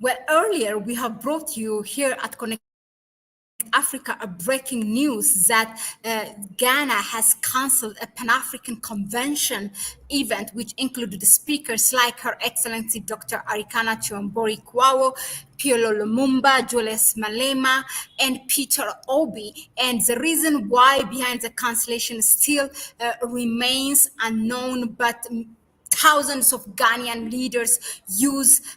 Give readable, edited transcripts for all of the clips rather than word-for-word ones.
Well, earlier we have brought you here at Connect Africa a breaking news that Ghana has cancelled a Pan-African Convention event, which included speakers like Her Excellency Dr. Arikana Kwawo, Piolo Lumumba, Julius Malema, and Peter Obi. And the reason why behind the cancellation still remains unknown, but thousands of Ghanaian leaders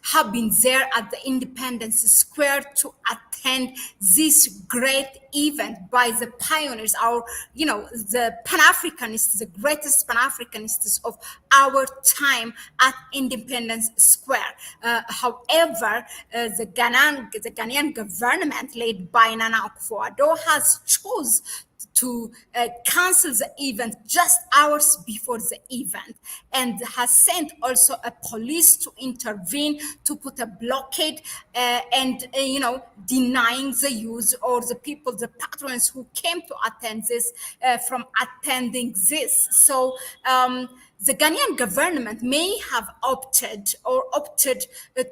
have been there at the Independence Square to attend this great event by the pioneers, the Pan-Africanists, the greatest Pan-Africanists of our time at Independence Square. However, the Ghanaian government led by Nana Akufo-Addo has chose to cancel the event just hours before the event, and has sent also a police to intervene to put a blockade and denying the use or the people, the patrons who came to attend this from attending this. So the Ghanaian government may have opted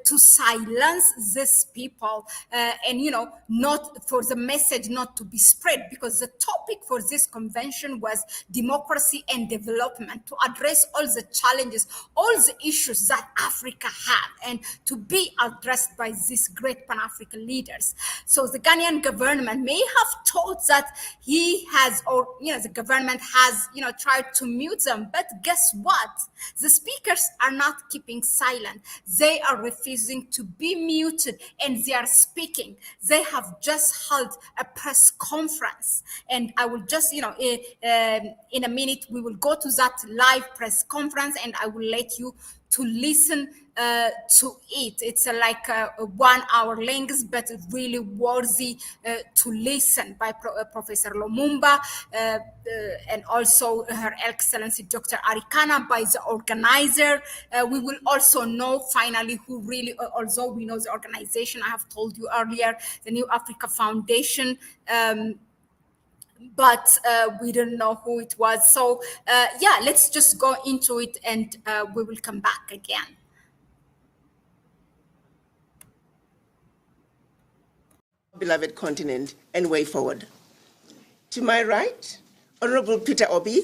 to silence these people and not for the message not to be spread, because the topic for this convention was democracy and development, to address all the challenges, all the issues that Africa had, and to be addressed by these great Pan-African leaders. So the Ghanaian government may have thought that the government has tried to mute them, but guess what? The speakers are not keeping silent. They are refusing to be muted, and they are speaking. They have just held a press conference, and I will just, in a minute, we will go to that live press conference, and I will let you to listen to it. It's like a 1 hour length, but really worthy to listen, by Professor Lumumba and also Her Excellency Dr. Arikana, by the organizer. We will also know finally who really, although we know the organization, I have told you earlier, the New Africa Foundation, but we don't know who it was. So let's just go into it, and we will come back again. Beloved continent and way forward. To my right, Honorable Peter Obi,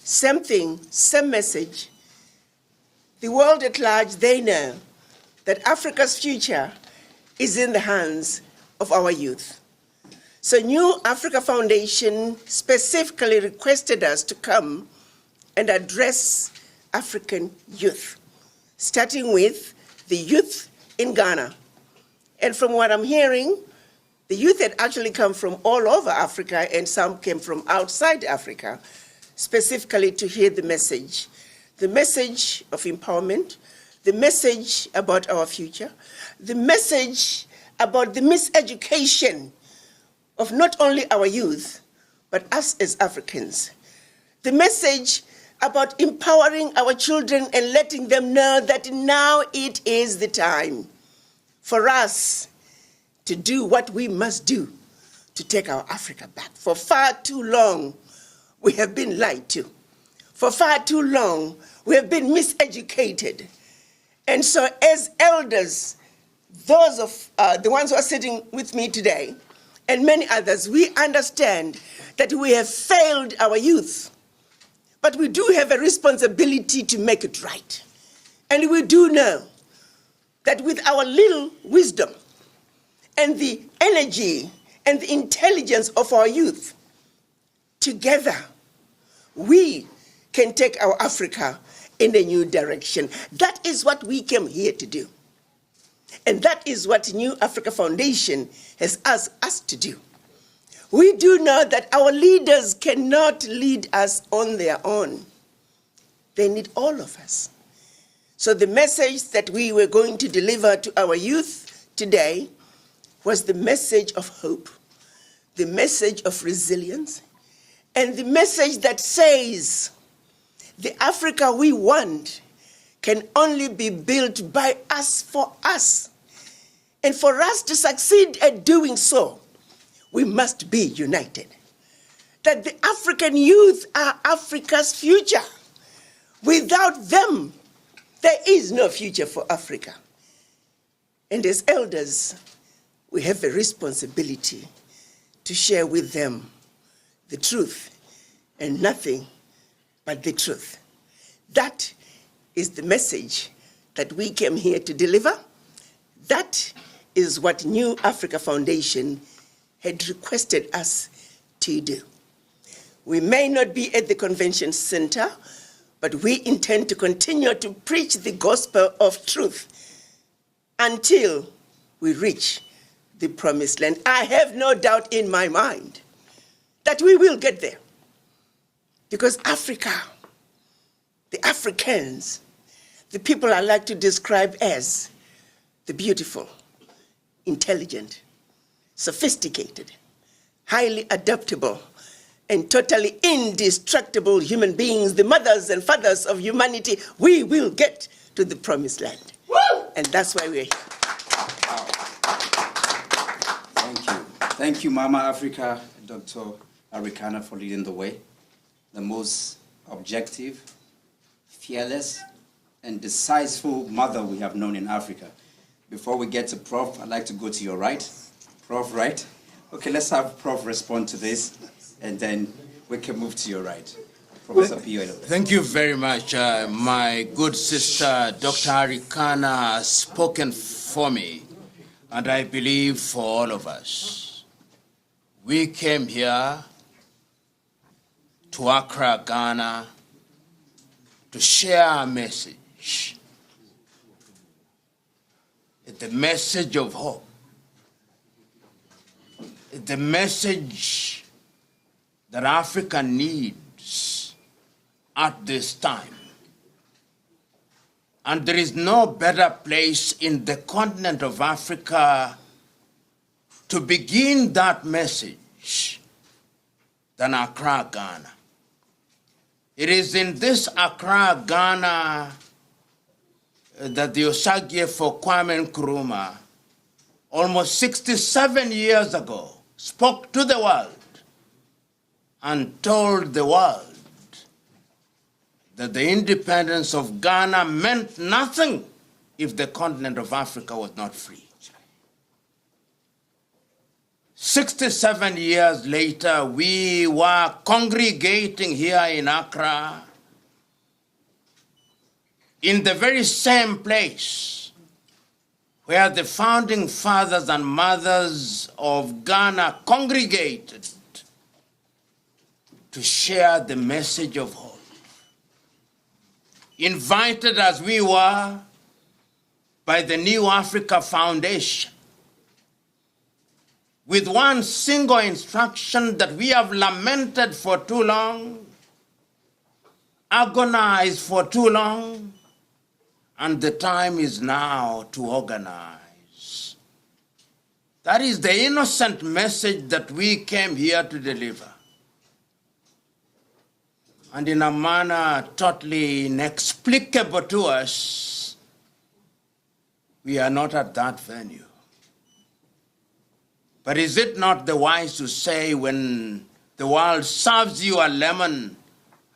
same thing, same message. The world at large, they know that Africa's future is in the hands of our youth. So New Africa Foundation specifically requested us to come and address African youth, starting with the youth in Ghana. And from what I'm hearing, the youth had actually come from all over Africa, and some came from outside Africa, specifically to hear the message of empowerment, the message about our future, the message about the miseducation of not only our youth, but us as Africans, the message about empowering our children and letting them know that now it is the time for us to do what we must do to take our Africa back. For far too long, we have been lied to. For far too long, we have been miseducated. And so as elders, those of the ones who are sitting with me today, and many others, we understand that we have failed our youth. But we do have a responsibility to make it right. And we do know that with our little wisdom, and the energy and the intelligence of our youth, together, we can take our Africa in a new direction. That is what we came here to do. And that is what New Africa Foundation has asked us to do. We do know that our leaders cannot lead us on their own. They need all of us. So the message that we were going to deliver to our youth today was the message of hope, the message of resilience, and the message that says the Africa we want can only be built by us for us. And for us to succeed at doing so, we must be united. That the African youth are Africa's future. Without them, there is no future for Africa. And as elders, we have a responsibility to share with them the truth and nothing but the truth. That is the message that we came here to deliver. That is what New Africa Foundation had requested us to do. We may not be at the convention center, but we intend to continue to preach the gospel of truth until we reach the promised land. I have no doubt in my mind that we will get there, because Africa, the Africans, the people I like to describe as the beautiful, intelligent, sophisticated, highly adaptable, and totally indestructible human beings, the mothers and fathers of humanity, we will get to the promised land. Woo! And that's why we're here. Thank you. Thank you, Mama Africa, Dr. Arikana, for leading the way. The most objective, fearless, and decisive mother we have known in Africa. Before we get to Prof, I'd like to go to your right. Prof, right? Okay, let's have Prof respond to this, and then we can move to your right. Professor Ayele. Thank you very much. My good sister, Dr. Arikana, has spoken for me, and I believe for all of us. We came here to Accra, Ghana, to share our message. It's the message of hope. It's the message that Africa needs at this time. And there is no better place in the continent of Africa to begin that message than Accra, Ghana. It is in this Accra, Ghana that the Osagie for Kwame Nkrumah, almost 67 years ago, spoke to the world and told the world that the independence of Ghana meant nothing if the continent of Africa was not free. 67 years later, we were congregating here in Accra in the very same place where the founding fathers and mothers of Ghana congregated to share the message of hope. Invited as we were by the New Africa Foundation, with one single instruction that we have lamented for too long, agonized for too long, and the time is now to organize. That is the innocent message that we came here to deliver. And in a manner totally inexplicable to us, we are not at that venue. But is it not the wise to say, when the world serves you a lemon,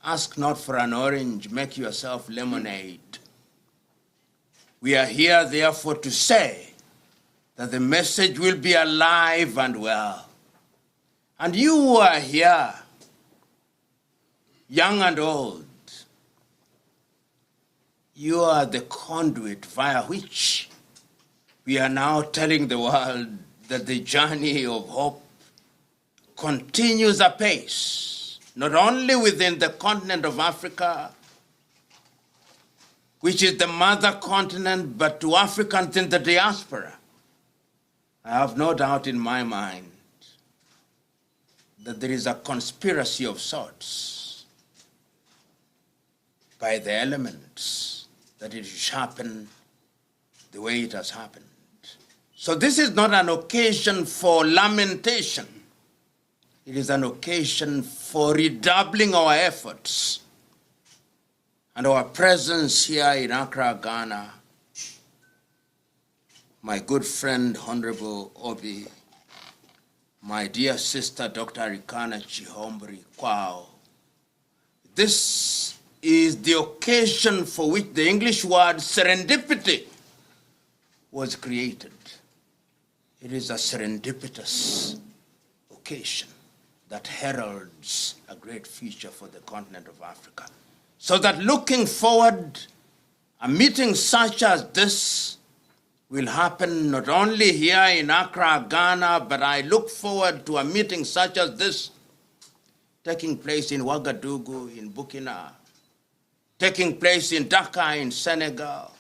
ask not for an orange, make yourself lemonade? We are here, therefore, to say that the message will be alive and well. And you who are here, young and old, you are the conduit via which we are now telling the world that the journey of hope continues apace, not only within the continent of Africa, which is the mother continent, but to Africans in the diaspora. I have no doubt in my mind that there is a conspiracy of sorts by the elements that it should happen the way it has happened. So this is not an occasion for lamentation. It is an occasion for redoubling our efforts and our presence here in Accra, Ghana. My good friend, Honorable Obi, my dear sister, Dr. Arikana Chihombri Kwao. This is the occasion for which the English word serendipity was created. It is a serendipitous occasion that heralds a great future for the continent of Africa. So that looking forward, a meeting such as this will happen not only here in Accra, Ghana, but I look forward to a meeting such as this taking place in Ouagadougou, in Burkina, taking place in Dakar, in Senegal,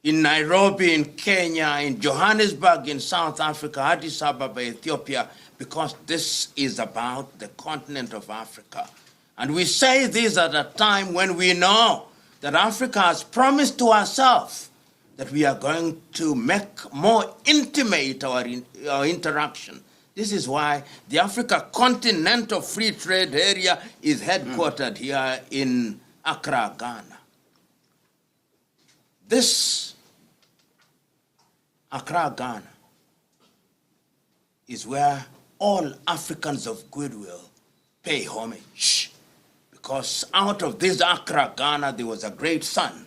in Nairobi, in Kenya, in Johannesburg, in South Africa, Addis Ababa, Ethiopia, because this is about the continent of Africa. And we say this at a time when we know that Africa has promised to herself that we are going to make more intimate our interaction. This is why the Africa Continental Free Trade Area is headquartered here in Accra, Ghana. This Accra, Ghana is where all Africans of goodwill pay homage, because out of this Accra, Ghana, there was a great son,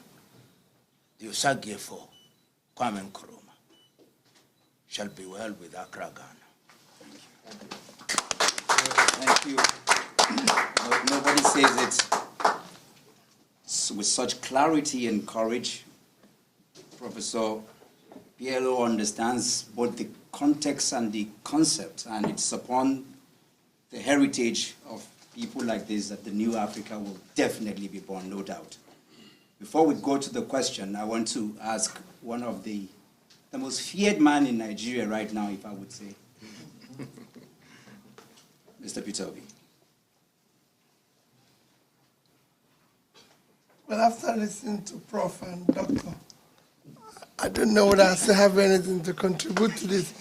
the Osagyefo Kwame Nkrumah. Shall be well with Accra, Ghana. Thank you. Nobody says it with such clarity and courage. Professor PLO understands both the context and the concept, and it's upon the heritage of people like this that the new Africa will definitely be born, no doubt. Before we go to the question, I want to ask one of the most feared man in Nigeria right now, if I would say, Mr. Peter Obi. Well, after listening to Prof and Doctor, I don't know whether I still have anything to contribute to this.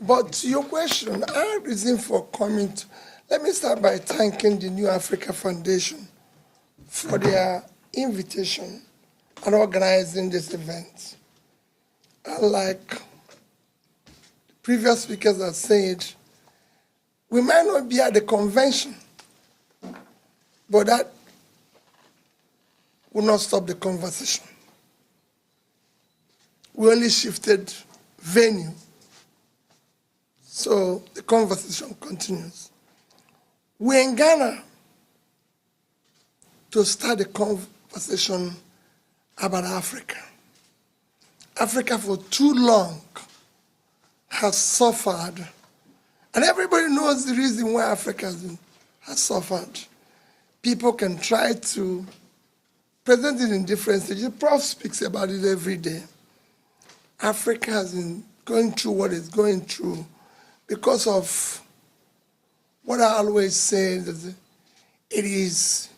But to your question, our reason for coming to, let me start by thanking the New Africa Foundation for their invitation and organizing this event. Like the previous speakers have said, we might not be at the convention, but that will not stop the conversation. We only shifted venue, so the conversation continues. We're in Ghana to start the conversation about Africa. Africa for too long has suffered, and everybody knows the reason why Africa has suffered. People can try to present it in different stages. The Prof speaks about it every day. Africa has been going through what it's going through because of what I always say, that it is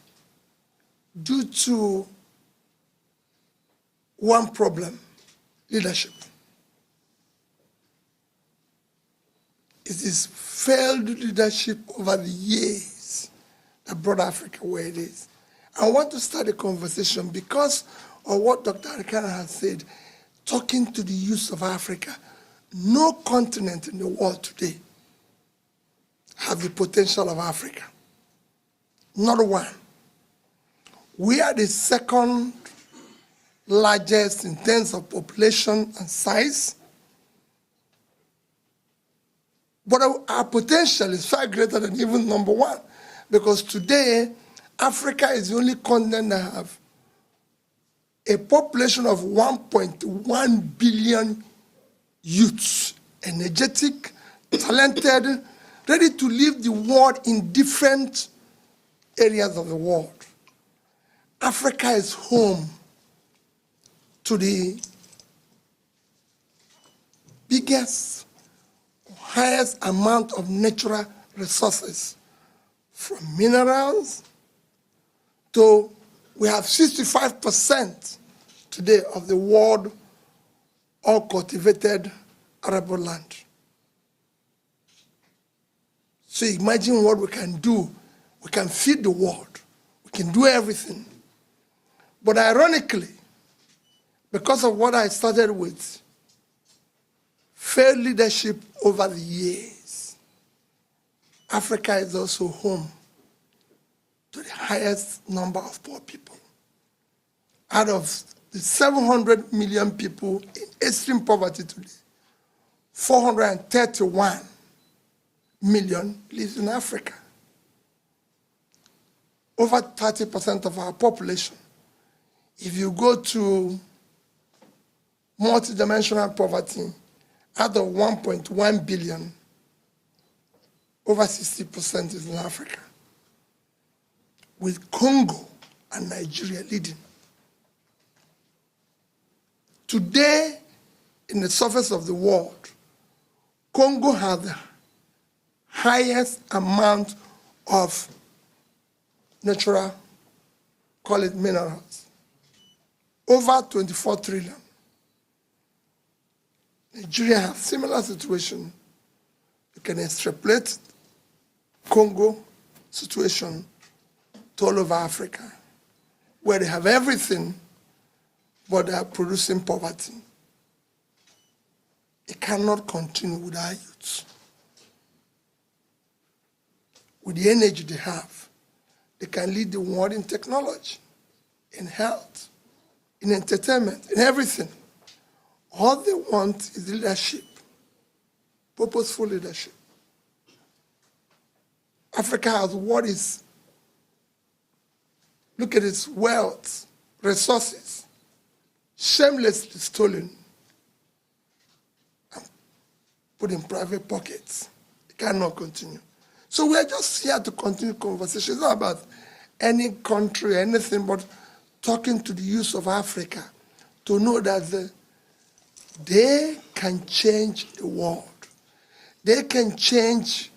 due to one problem: leadership. It is failed leadership over the years that brought Africa where it is. I want to start a conversation because of what Dr. Arikana has said, talking to the youth of Africa. No continent in the world today has the potential of Africa. Not one. We are the second largest in terms of population and size, but our potential is far greater than even number one, because today Africa is the only continent that have a population of 1.1 billion youths, energetic, talented, ready to leave the world in different areas of the world. Africa is home to the biggest, highest amount of natural resources, from minerals to, we have 65% today of the world all cultivated arable land. So imagine what we can do. We can feed the world. We can do everything. But ironically, because of what I started with, failed leadership over the years, Africa is also home to the highest number of poor people. Out of the 700 million people in extreme poverty today, 431 million lives in Africa. Over 30% of our population. If you go to multidimensional poverty, out of 1.1 billion, over 60% is in Africa, with Congo and Nigeria leading. Today, in the surface of the world, Congo has the highest amount of natural, call it minerals, over 24 trillion. Nigeria has similar situation. You can extrapolate Congo situation to all over Africa, where they have everything, but they are producing poverty. It cannot continue with our youth. With the energy they have, they can lead the world in technology, in health, in entertainment, in everything. All they want is leadership, purposeful leadership. Africa has what is, look at its wealth, resources, shamelessly stolen and put in private pockets. It cannot continue. So we're just here to continue conversation. It's not about any country, anything, but talking to the youth of Africa to know that they can change the world. They can change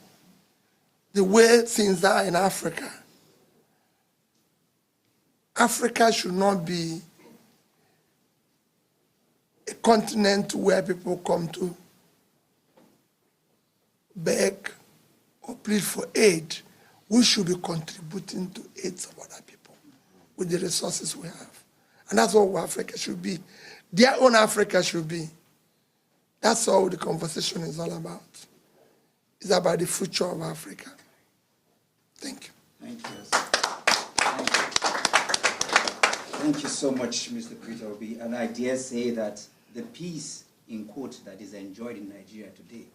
the way things are in Africa. Africa should not be a continent where people come to beg or plead for aid. We should be contributing to aid of other people with the resources we have. And that's what Africa should be. Their own Africa should be. That's all the conversation is all about. It's about the future of Africa. Thank you. Thank you. Thank you. Thank you so much, Mr. Peter Obi. And I dare say that the peace, in quote, that is enjoyed in Nigeria today,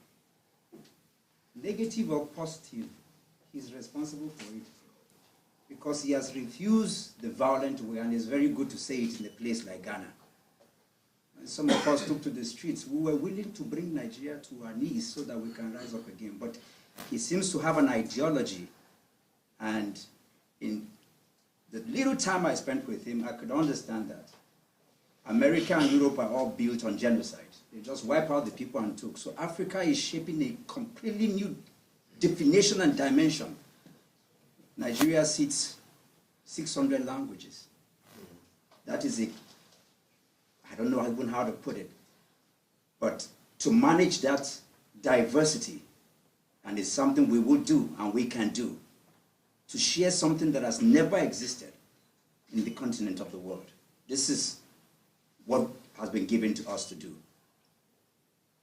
negative or positive, he's responsible for it. Because he has refused the violent way, and it's very good to say it in a place like Ghana. And some of us took to the streets. We were willing to bring Nigeria to our knees so that we can rise up again. But he seems to have an ideology, and in the little time I spent with him, I could understand that. America and Europe are all built on genocide. They just wipe out the people and took. So Africa is shaping a completely new definition and dimension. Nigeria speaks 600 languages. That is I don't know even how to put it. But to manage that diversity, and it's something we will do and we can do, to share something that has never existed in the continent of the world. This is what has been given to us to do.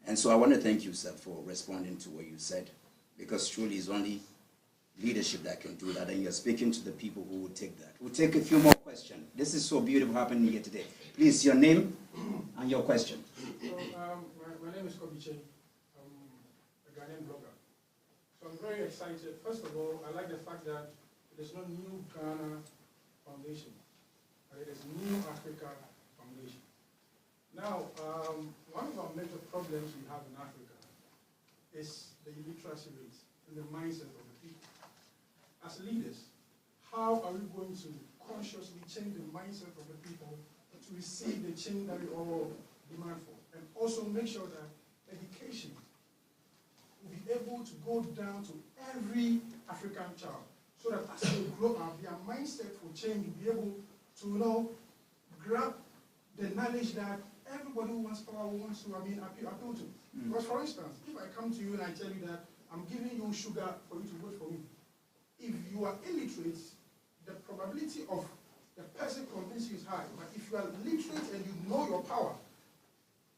And so I want to thank you, sir, for responding to what you said, because truly it's only leadership that can do that, and you're speaking to the people who will take that. We'll take a few more questions. This is so beautiful happening here today. Please, your name and your question. So, my name is Kobiche. I'm a Ghanaian blogger. So I'm very excited. First of all, I like the fact that there's no new Ghana Foundation. It is New Africa Foundation. Now, one of our major problems we have in Africa is the illiteracy rate and the mindset of the people. As leaders, how are we going to consciously change the mindset of the people to receive the change that we all demand for? And also make sure that education will be able to go down to every African child, so that as they grow up, their mindset for change will be able to grab the knowledge that everybody who wants power wants to appeal to. Because for instance, if I come to you and I tell you that I'm giving you sugar for you to vote for me, if you are illiterate, the probability of the person convincing you is high. But if you are literate and you know your power,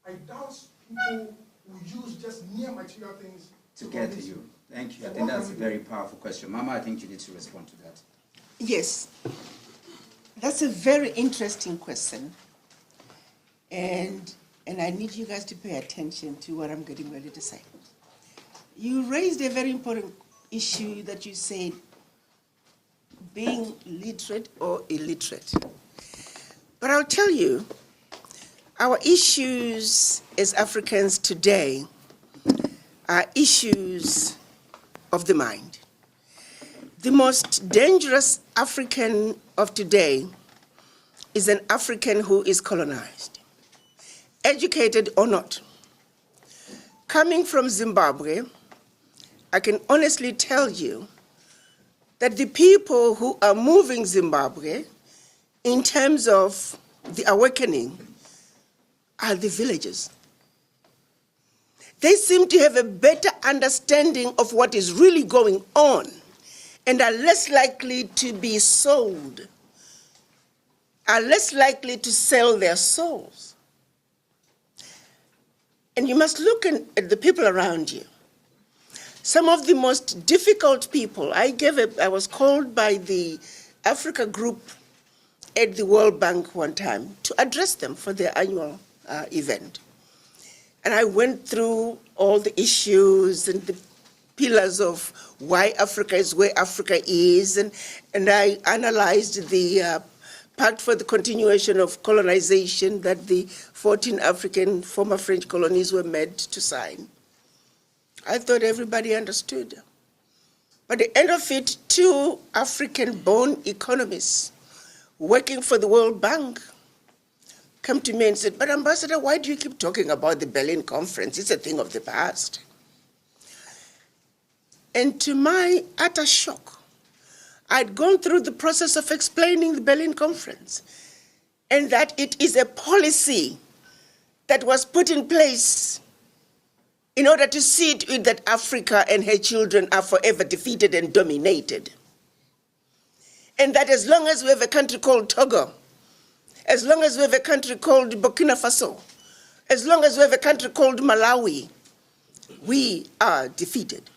I doubt people will use just mere material things to get to you. Thank you. I think that's a very powerful question. Mama, I think you need to respond to that. Yes, that's a very interesting question. And I need you guys to pay attention to what I'm getting ready to say. You raised a very important issue that you said, being literate or illiterate. But I'll tell you, our issues as Africans today are issues of the mind. The most dangerous African of today is an African who is colonized, educated or not. Coming from Zimbabwe, I can honestly tell you that the people who are moving Zimbabwe in terms of the awakening are the villagers. They seem to have a better understanding of what is really going on and are less likely to be sold, are less likely to sell their souls. And you must look at the people around you. Some of the most difficult people, I was called by the Africa group at the World Bank one time to address them for their annual event. And I went through all the issues and the pillars of why Africa is where Africa is, and I analyzed the Pact for the Continuation of Colonization that the 14 African former French colonies were made to sign. I thought everybody understood. But at the end of it, 2 African-born economists working for the World Bank come to me and said, "But Ambassador, why do you keep talking about the Berlin Conference? It's a thing of the past." And to my utter shock, I'd gone through the process of explaining the Berlin Conference and that it is a policy that was put in place in order to see to it that Africa and her children are forever defeated and dominated. And that as long as we have a country called Togo, as long as we have a country called Burkina Faso, as long as we have a country called Malawi, we are defeated.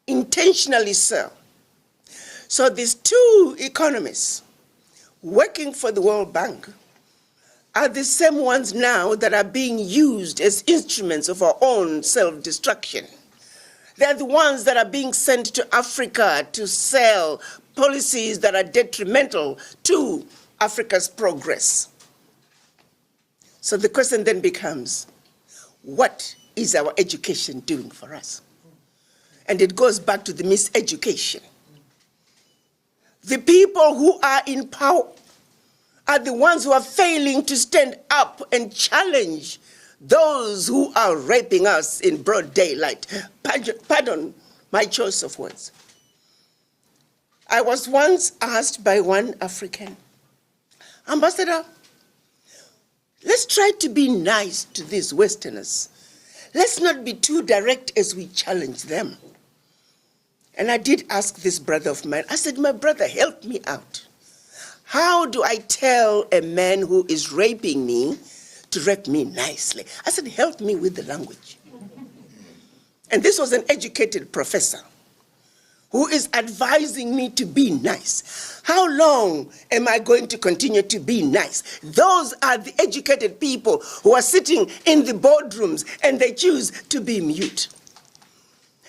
Intentionally so. So these 2 economists working for the World Bank are the same ones now that are being used as instruments of our own self-destruction. They're the ones that are being sent to Africa to sell policies that are detrimental to Africa's progress. So the question then becomes, what is our education doing for us? And it goes back to the miseducation. The people who are in power are the ones who are failing to stand up and challenge those who are raping us in broad daylight. Pardon my choice of words. I was once asked by one African, "Ambassador, let's try to be nice to these Westerners. Let's not be too direct as we challenge them." And I did ask this brother of mine, I said, "My brother, help me out. How do I tell a man who is raping me to rape me nicely?" I said, "Help me with the language." And this was an educated professor who is advising me to be nice. How long am I going to continue to be nice? Those are the educated people who are sitting in the boardrooms and they choose to be mute.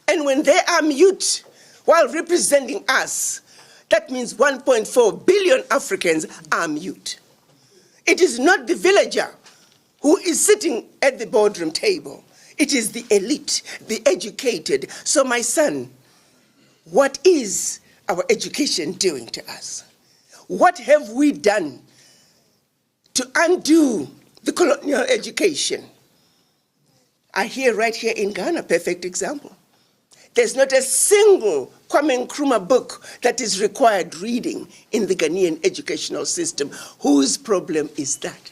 And when they are mute while representing us, that means 1.4 billion Africans are mute. It is not the villager who is sitting at the boardroom table. It is the elite, the educated. So my son, what is our education doing to us? What have we done to undo the colonial education? I hear right here in Ghana, perfect example. There's not a single Kwame Nkrumah book that is required reading in the Ghanaian educational system. Whose problem is that?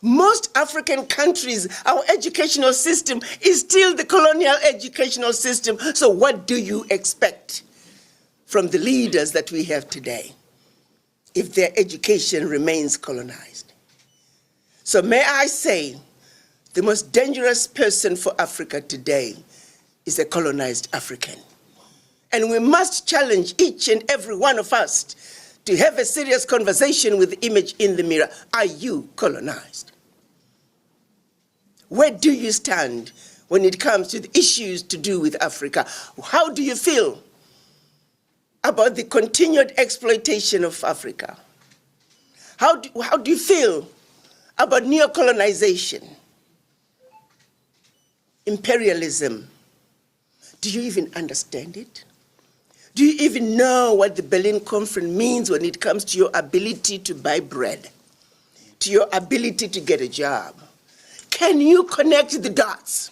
Most African countries, our educational system is still the colonial educational system. So what do you expect from the leaders that we have today if their education remains colonized? So may I say, the most dangerous person for Africa today is a colonized African. And we must challenge each and every one of us to have a serious conversation with the image in the mirror. Are you colonized? Where do you stand when it comes to the issues to do with Africa? How do you feel about the continued exploitation of Africa? How do you feel about neocolonization, imperialism? Do you even understand it? Do you even know what the Berlin Conference means when it comes to your ability to buy bread, to your ability to get a job? Can you connect the dots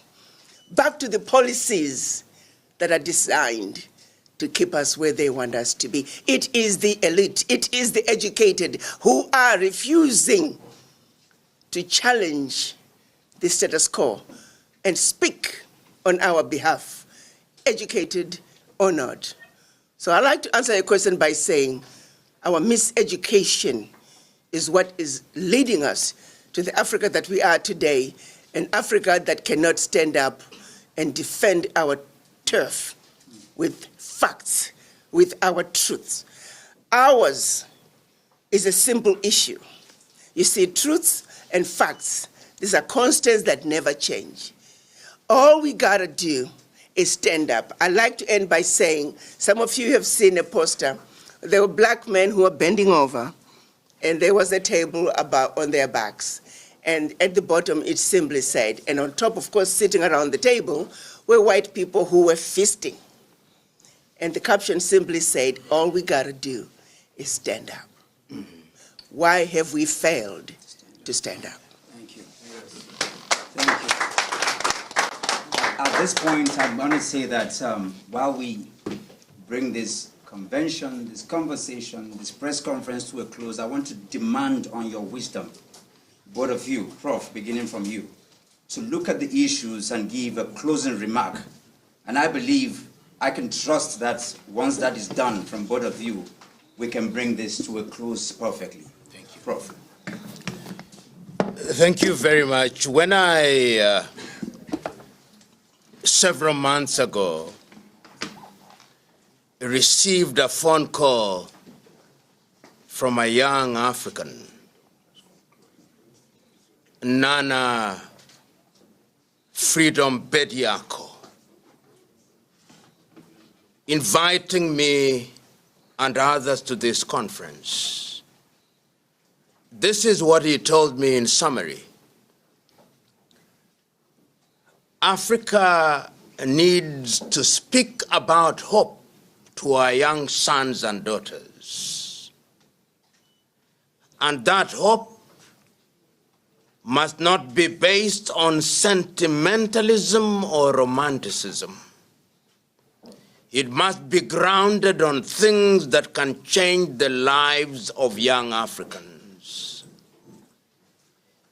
back to the policies that are designed to keep us where they want us to be? It is the elite, it is the educated who are refusing to challenge the status quo and speak on our behalf, educated or not. So I'd like to answer your question by saying our miseducation is what is leading us to the Africa that we are today, an Africa that cannot stand up and defend our turf with facts, with our truths. Ours is a simple issue. You see, truths and facts, these are constants that never change. All we gotta do is stand up. I like to end by saying, some of you have seen a poster. There were black men who were bending over, and there was a table on their backs. And at the bottom, it simply said, and on top, of course, sitting around the table, were white people who were feasting. And the caption simply said, all we gotta do is stand up. Mm-hmm. Why have we failed to stand up? Thank you. Thank you. At this point, I want to say that while we bring this convention, this conversation, this press conference to a close, I want to demand on your wisdom, both of you, Prof, beginning from you, to look at the issues and give a closing remark. And I believe I can trust that once that is done from both of you, we can bring this to a close perfectly. Thank you. Prof. Thank you very much. When I, several months ago, received a phone call from a young African, Nana Freedom Beyecha, inviting me and others to this conference. This is what he told me in summary. Africa needs to speak about hope to our young sons and daughters. And that hope must not be based on sentimentalism or romanticism. It must be grounded on things that can change the lives of young Africans.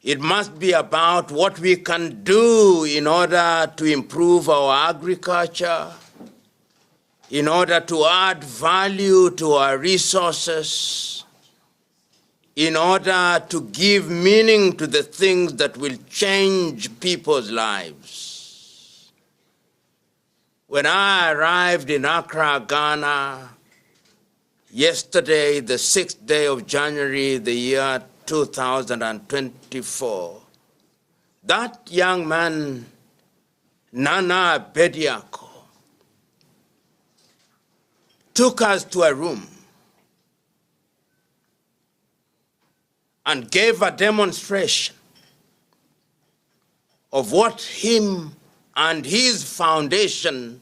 It must be about what we can do in order to improve our agriculture, in order to add value to our resources, in order to give meaning to the things that will change people's lives. When I arrived in Accra, Ghana, yesterday, the 6th day of January, the year 2024, that young man, Nana Beyecha, took us to a room and gave a demonstration of what him and his foundation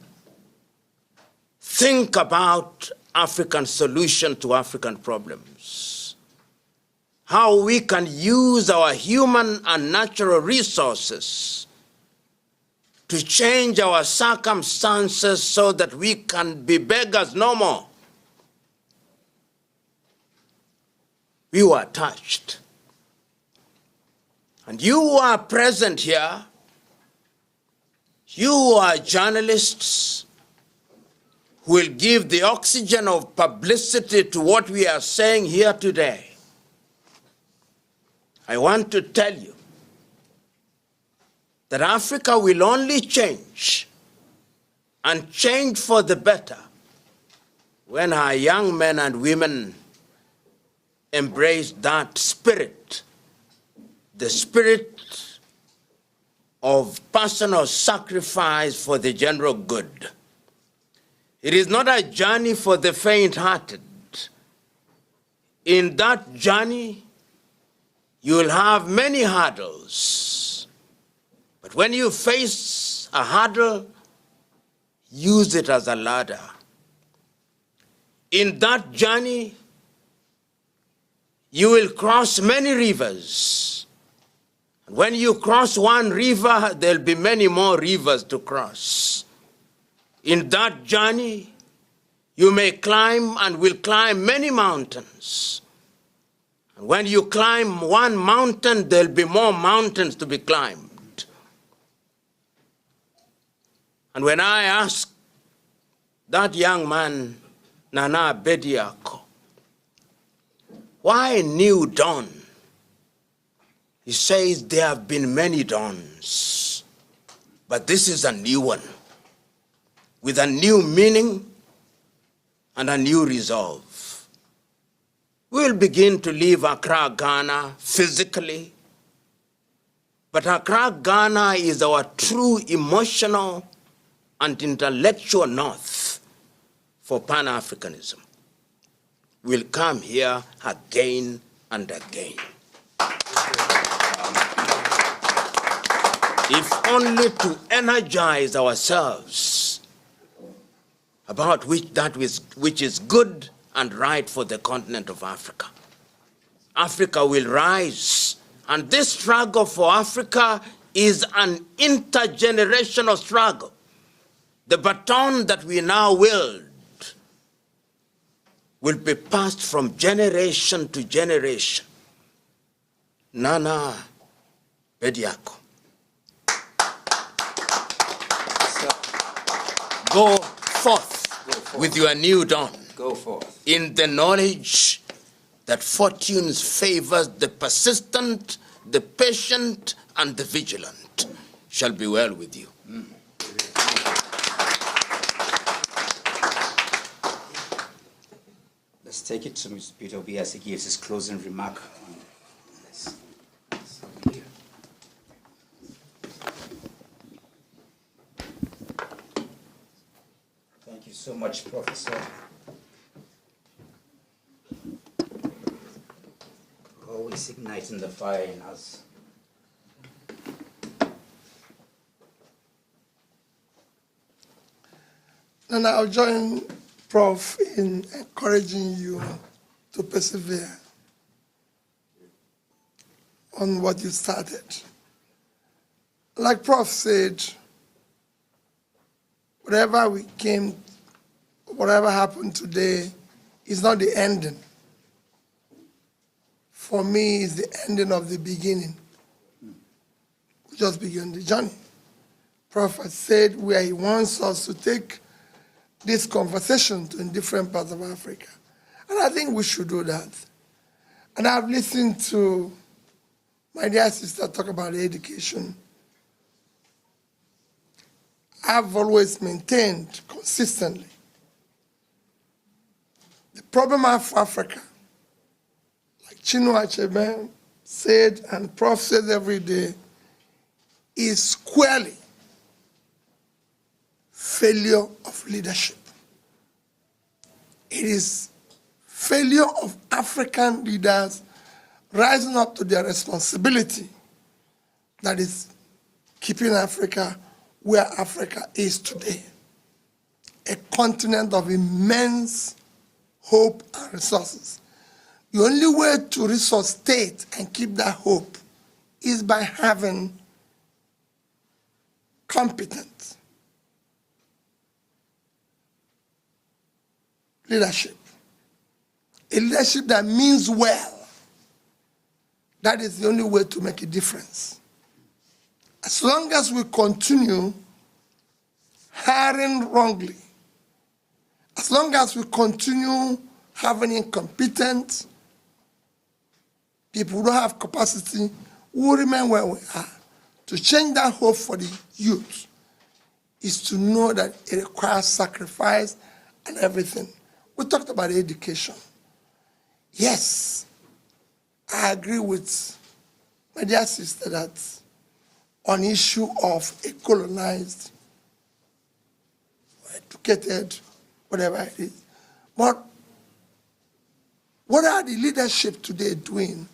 think about African solution to African problems. How we can use our human and natural resources to change our circumstances so that we can be beggars no more. We were touched. And you who are present here, you who are journalists who will give the oxygen of publicity to what we are saying here today. I want to tell you that Africa will only change, and change for the better, when our young men and women embrace that spirit, the spirit of personal sacrifice for the general good. It is not a journey for the faint-hearted. In that journey, you will have many hurdles. But when you face a hurdle, use it as a ladder. In that journey, you will cross many rivers. And when you cross one river, there'll be many more rivers to cross. In that journey, you may climb and will climb many mountains. And when you climb one mountain, there'll be more mountains to be climbed. And when I ask that young man, Nana Beyecha, why new dawn? He says there have been many dawns, but this is a new one, with a new meaning and a new resolve. We'll begin to leave Accra, Ghana physically, but Accra, Ghana is our true emotional and intellectual north for Pan-Africanism. We'll come here again and again. If only to energize ourselves about which is good and right for the continent of Africa. Africa will rise, and this struggle for Africa is an intergenerational struggle. The baton that we now wield will be passed from generation to generation. Nana Beyecha. Go forth with your new dawn. Go forth. In the knowledge that fortune favors the persistent, the patient, and the vigilant. Shall be well with you. Let's take it to Mr. Peter Obi as he gives his closing remark on this. Thank you so much, Professor. Always igniting the fire in us. And I'll join Prof in encouraging you to persevere on what you started. Like Prof said, whatever happened today is not the ending. For me, it's the ending of the beginning. We just began the journey. Prophet said where he wants us to take this conversation to in different parts of Africa. And I think we should do that. And I've listened to my dear sister talk about education. I've always maintained consistently the problem of Africa, like Chinua Achebe said and Prof says every day, is squarely failure of leadership. It is failure of African leaders rising up to their responsibility that is keeping Africa where Africa is today, a continent of immense hope and resources. The only way to resuscitate and keep that hope is by having competent leadership, a leadership that means well. That is the only way to make a difference. As long as we continue hiring wrongly, as long as we continue having incompetent people who don't have capacity, we will remain where we are. To change that hope for the youth is to know that it requires sacrifice and everything. We talked about education. Yes, I agree with my dear sister that on issue of a colonized, educated, whatever it is. But what are the leadership today doing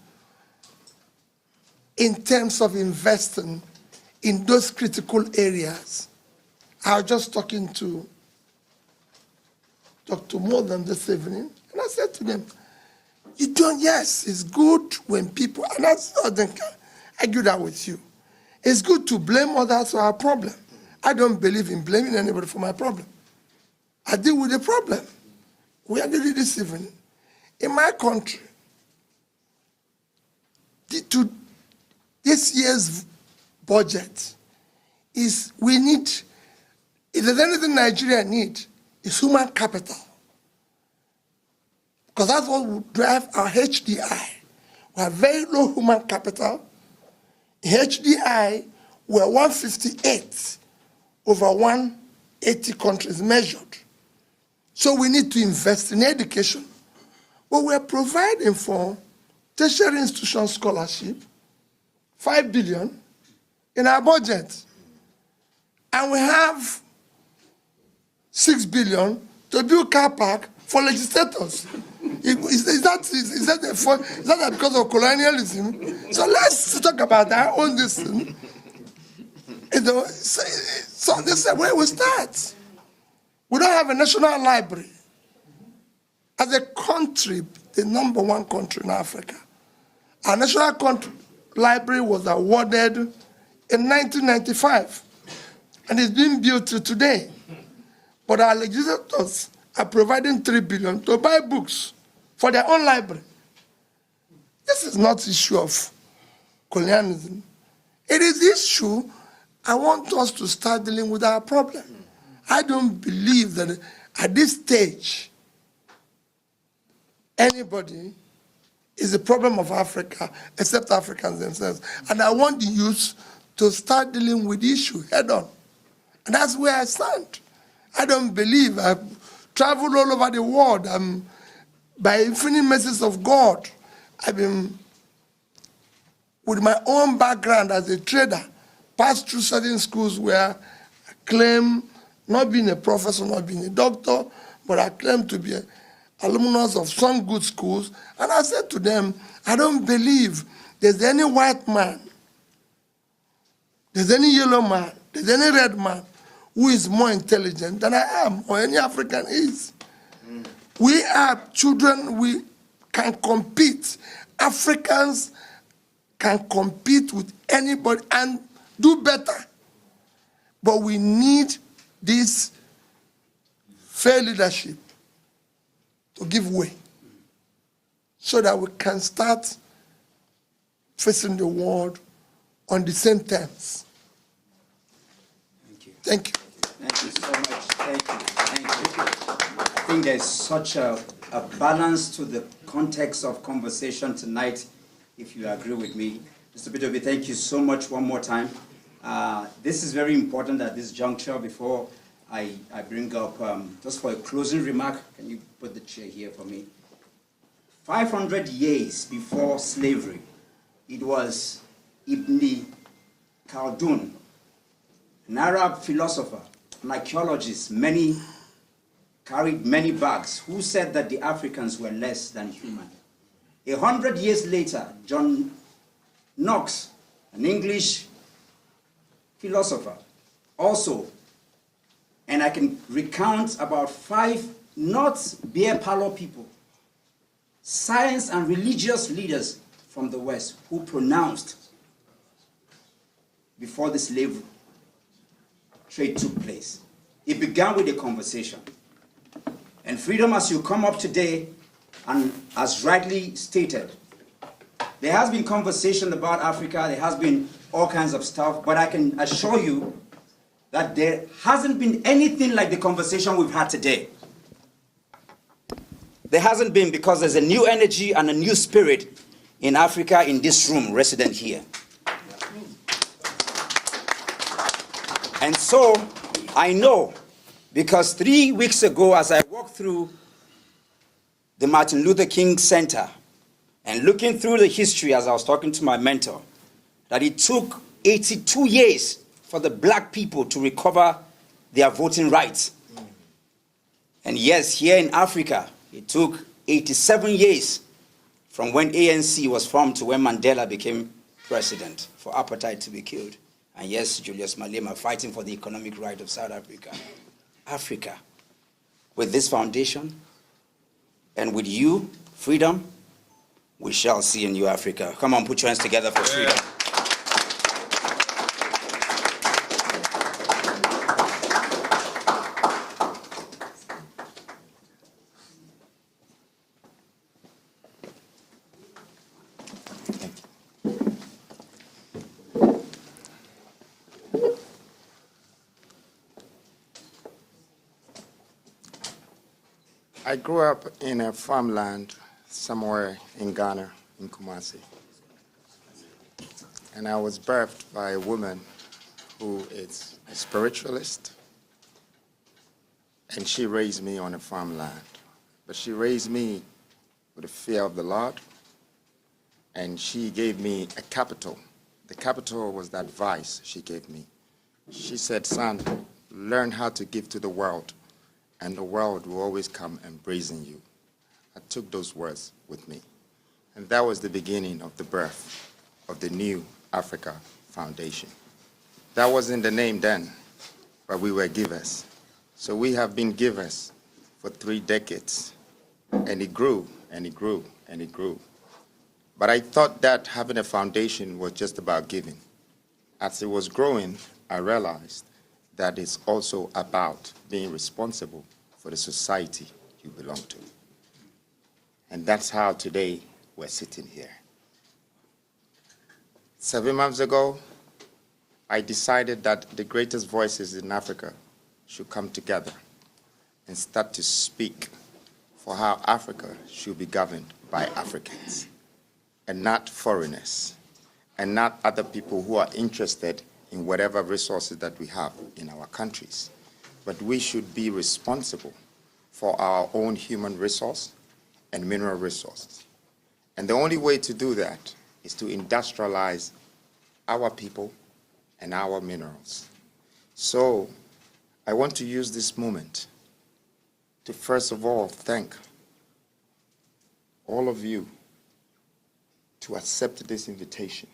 in terms of investing in those critical areas? I was just talking to Dr. Morgan this evening, and I said to them, you don't, yes, it's good when people, and I don't argue that with you. It's good to blame others for our problem. I don't believe in blaming anybody for my problem. I deal with the problem. We are doing this evening. In my country, this year's budget is we need, if there's anything Nigeria needs, it's human capital. Because that's what will drive our HDI. We have very low human capital. In HDI, we're 158 over 180 countries measured. So we need to invest in education. But we're providing for tertiary institution scholarship, 5 billion in our budget. And we have 6 billion to build car park for legislators. Is that because of colonialism? So let's talk about our own this thing. So this is where we start. We don't have a national library. As a country, the #1 country in Africa, our national library was awarded in 1995, and it's being built to today. But our legislators are providing 3 billion to buy books for their own library. This is not issue of colonialism. It is issue I want us to start dealing with our problem. I don't believe that at this stage, anybody is a problem of Africa except Africans themselves. And I want the youth to start dealing with the issue head on. And that's where I stand. I don't believe, I've traveled all over the world. By infinite mercies of God, I've been, with my own background as a trader, passed through certain schools where I claim not being a professor, not being a doctor, but I claim to be an alumnus of some good schools. And I said to them, I don't believe there's any white man, there's any yellow man, there's any red man who is more intelligent than I am, or any African is. We are children, we can compete. Africans can compete with anybody and do better. But we need this fair leadership to give way so that we can start facing the world on the same terms. Thank you. Thank you. Thank you so much. Thank you. Thank you. I think there's such a balance to the context of conversation tonight, if you agree with me. Mr. Peter, thank you so much one more time. This is very important at this juncture. Before I bring up, just for a closing remark, can you put the chair here for me? 500 years before slavery, it was Ibn Khaldun, an Arab philosopher, an archaeologist, carried many bags, who said that the Africans were less than human. 100 years later, John Knox, an English philosopher, also, and I can recount about 5 not beer parlor people, science and religious leaders from the West who pronounced before the slave trade took place. It began with a conversation. And freedom, as you come up today, and as rightly stated, there has been conversation about Africa, there has been all kinds of stuff, but I can assure you that there hasn't been anything like the conversation we've had today. There hasn't been, because there's a new energy and a new spirit in Africa, in this room, resident here. And so, I know, because 3 weeks ago, as I walked through the Martin Luther King Center, And looking through the history, as I was talking to my mentor, that it took 82 years for the black people to recover their voting rights. And yes, here in Africa, it took 87 years from when ANC was formed to when Mandela became president for apartheid to be killed. And yes, Julius Malema fighting for the economic right of South Africa. Africa, with this foundation and with you, freedom, we shall see a new Africa. Come on, put your hands together for freedom. I grew up in a farmland somewhere in Ghana, in Kumasi. And I was birthed by a woman who is a spiritualist. And she raised me on a farmland. But she raised me with the fear of the Lord. And she gave me a capital. The capital was the advice she gave me. She said, son, learn how to give to the world, and the world will always come embracing you. I took those words with me. And that was the beginning of the birth of the New Africa Foundation. That wasn't the name then, but we were givers. So we have been givers for 3 decades. And it grew, and it grew, and it grew. But I thought that having a foundation was just about giving. As it was growing, I realized that it's also about being responsible for the society you belong to. And that's how today we're sitting here. 7 months ago, I decided that the greatest voices in Africa should come together and start to speak for how Africa should be governed by Africans and not foreigners and not other people who are interested in whatever resources that we have in our countries. But we should be responsible for our own human resource and mineral resources. And the only way to do that is to industrialize our people and our minerals. So I want to use this moment to first of all thank all of you to accept this invitation.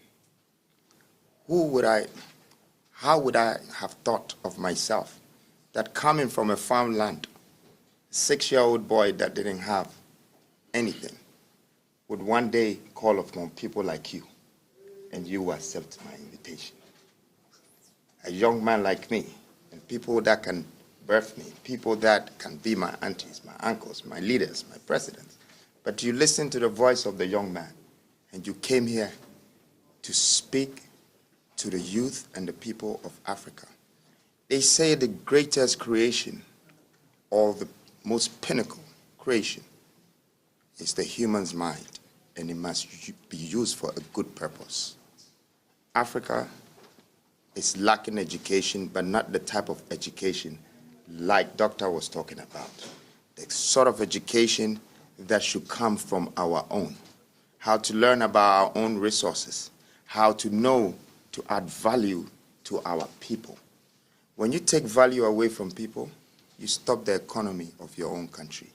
How would I have thought of myself that coming from a farmland, 6-year-old boy that didn't have anything, would one day call upon people like you, and you will accept my invitation? A young man like me, and people that can birth me, people that can be my aunties, my uncles, my leaders, my presidents. But you listen to the voice of the young man, and you came here to speak to the youth and the people of Africa. They say the greatest creation, or the most pinnacle creation, is the human's mind, and it must be used for a good purpose. Africa is lacking education, but not the type of education like Doctor was talking about. The sort of education that should come from our own. How to learn about our own resources, how to know to add value to our people. When you take value away from people, you stop the economy of your own country.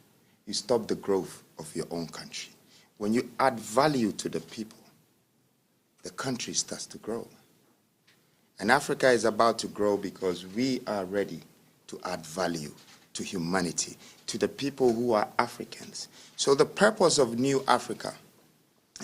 You stop the growth of your own country. When you add value to the people, the country starts to grow. And Africa is about to grow because we are ready to add value to humanity, to the people who are Africans. So the purpose of New Africa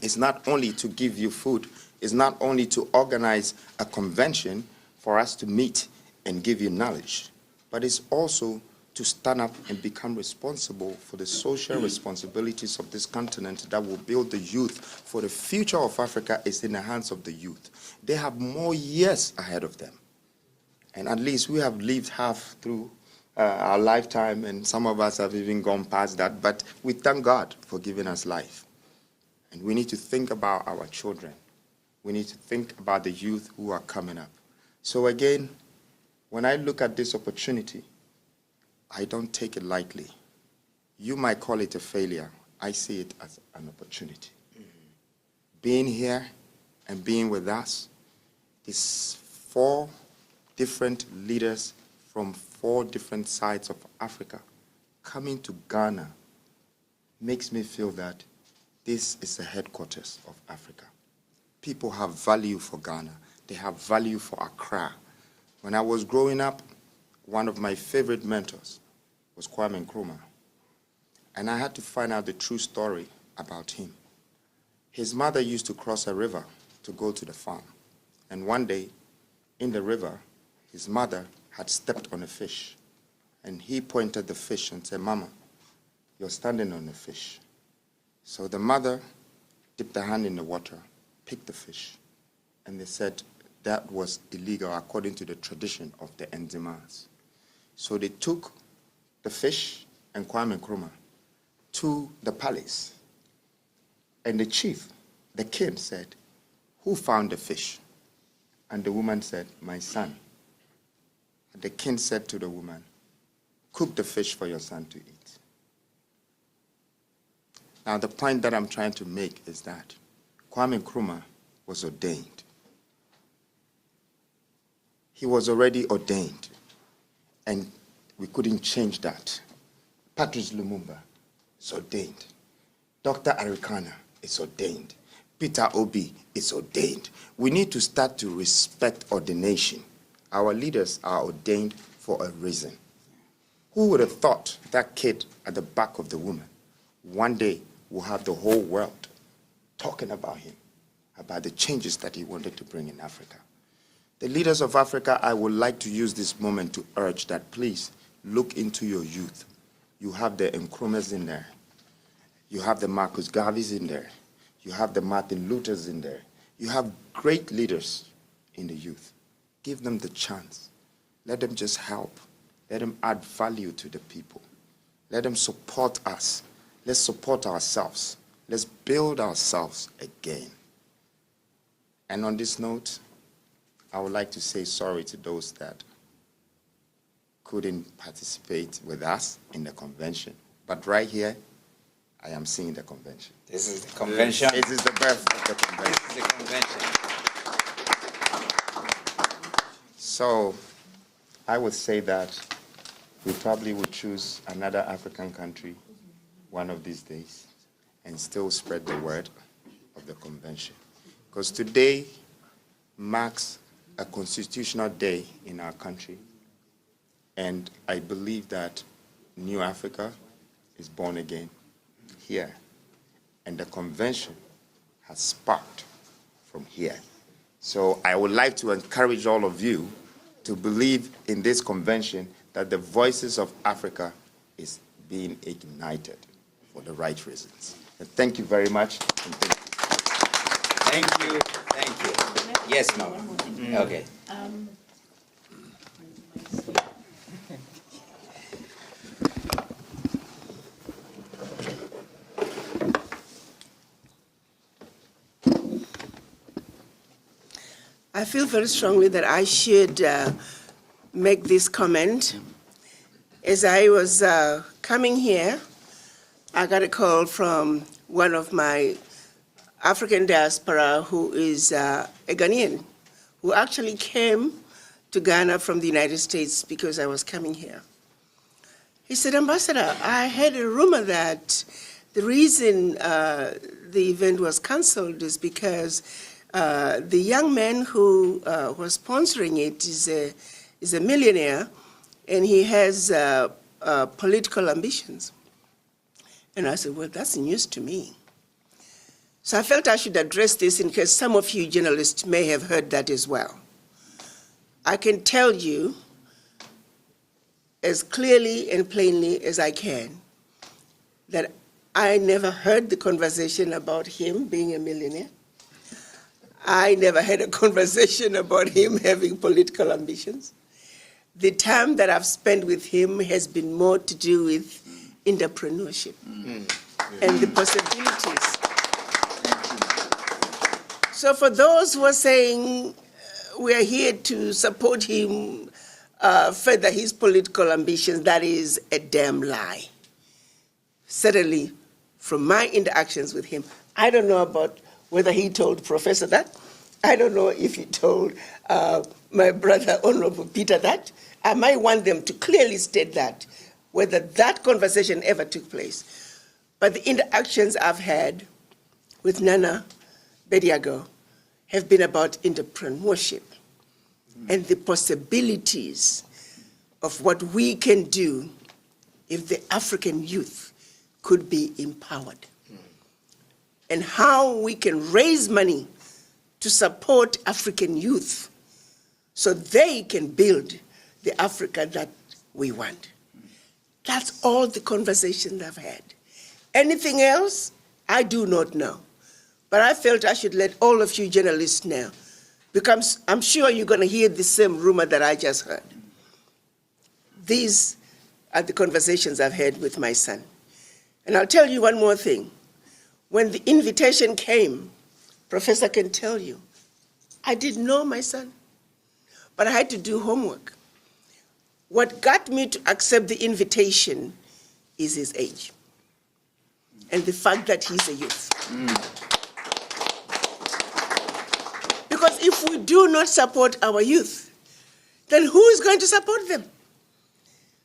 is not only to give you food, is not only to organize a convention for us to meet and give you knowledge, but it's also to stand up and become responsible for the social responsibilities of this continent that will build the youth. For the future of Africa is in the hands of the youth. They have more years ahead of them. And at least we have lived half through our lifetime, and some of us have even gone past that, but we thank God for giving us life. And we need to think about our children. We need to think about the youth who are coming up. So again, when I look at this opportunity, I don't take it lightly. You might call it a failure. I see it as an opportunity. being here and being with us. These 4 different leaders from 4 different sides of Africa coming to Ghana makes me feel that this is the headquarters of Africa. People have value for Ghana. They have value for Accra. When I was growing up, one of my favorite mentors was Kwame Nkrumah. And I had to find out the true story about him. His mother used to cross a river to go to the farm. And one day, in the river, his mother had stepped on a fish. And he pointed the fish and said, "Mama, you're standing on a fish." So the mother dipped her hand in the water, picked the fish, and they said that was illegal according to the tradition of the Nzimas. So they took the fish and Kwame Nkrumah to the palace. And the chief, the king, said, "Who found the fish?" And the woman said, "My son." And the king said to the woman, "Cook the fish for your son to eat." Now, the point that I'm trying to make is that Kwame Nkrumah was ordained. He was already ordained, and we couldn't change that. Patrice Lumumba is ordained. Dr. Arikana is ordained. Peter Obi is ordained. We need to start to respect ordination. Our leaders are ordained for a reason. Who would have thought that kid at the back of the woman one day will have the whole world talking about him, about the changes that he wanted to bring in Africa? The leaders of Africa, I would like to use this moment to urge that please look into your youth. You have the Nkrumahs in there. You have the Marcus Garveys in there. You have the Martin Luthers in there. You have great leaders in the youth. Give them the chance. Let them just help. Let them add value to the people. Let them support us. Let's support ourselves. Let's build ourselves again. And on this note, I would like to say sorry to those that couldn't participate with us in the convention. But right here, I am seeing the convention. This is the convention. This is the birth of the convention. This is the convention. So I would say that we probably would choose another African country one of these days and still spread the word of the convention. Because today marks a constitutional day in our country, and I believe that New Africa is born again here, and the convention has sparked from here. So I would like to encourage all of you to believe in this convention that the voices of Africa is being ignited for the right reasons. And thank you very much. Thank you. Thank you. Yes, Mama. Okay. I feel very strongly that I should make this comment. As I was coming here, I got a call from one of my African diaspora who is a Ghanaian, who actually came to Ghana from the United States because I was coming here. He said, "Ambassador, I heard a rumor that the reason the event was canceled is because the young man who was sponsoring it is a millionaire, and he has political ambitions." And I said, "Well, that's news to me." So I felt I should address this in case some of you journalists may have heard that as well. I can tell you as clearly and plainly as I can that I never heard the conversation about him being a millionaire. I never had a conversation about him having political ambitions. The time that I've spent with him has been more to do with entrepreneurship and the possibilities. So for those who are saying we are here to support him further his political ambitions, that is a damn lie. Certainly from my interactions with him, I don't know about whether he told Professor that. I don't know if he told my brother, Honorable Peter, that. I might want them to clearly state that, whether that conversation ever took place. But the interactions I've had with Nana Bediago have been about entrepreneurship and the possibilities of what we can do if the African youth could be empowered, and how we can raise money to support African youth so they can build the Africa that we want. That's all the conversations I've had. Anything else, I do not know. But I felt I should let all of you journalists know, because I'm sure you're going to hear the same rumor that I just heard. These are the conversations I've had with my son. And I'll tell you one more thing. When the invitation came, Professor can tell you, I didn't know my son, but I had to do homework. What got me to accept the invitation is his age and the fact that he's a youth. Because if we do not support our youth, then who is going to support them?